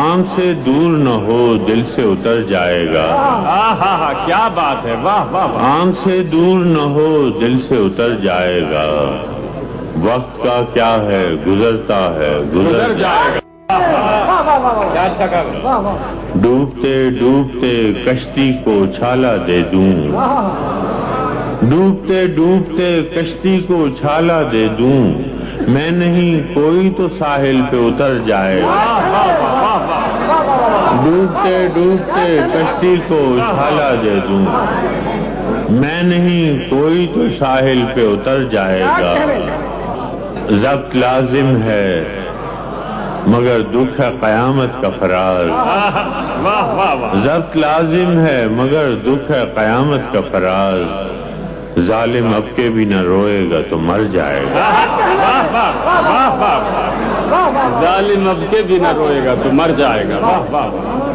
آنکھ سے دور نہ ہو دل سے اتر جائے گا. کیا بات ہے، واہ واہ واہ. آنکھ سے دور نہ ہو دل سے اتر جائے گا. وقت کا کیا ہے گزرتا ہے گزر جائے گا. کیا اچھا کہا. ڈوبتے ڈوبتے کشتی کو چھالا دے دوں. ڈوبتے ڈوبتے کشتی کو چھالا دے دوں. میں نہیں کوئی تو ساحل پہ اتر جائے گا. ڈوبتے ڈوبتے کشتی کو چھالا دے دوں. میں نہیں کوئی تو ساحل پہ اتر جائے گا. ضبط لازم ہے مگر دکھ ہے قیامت کا فراز. ضبط لازم ہے مگر دکھ ہے قیامت کا فراز. ظالم اب کے بھی نہ روئے گا تو مر جائے گا. ظالم اب کے بھی نہ روئے گا تو مر جائے گا. واہ واہ.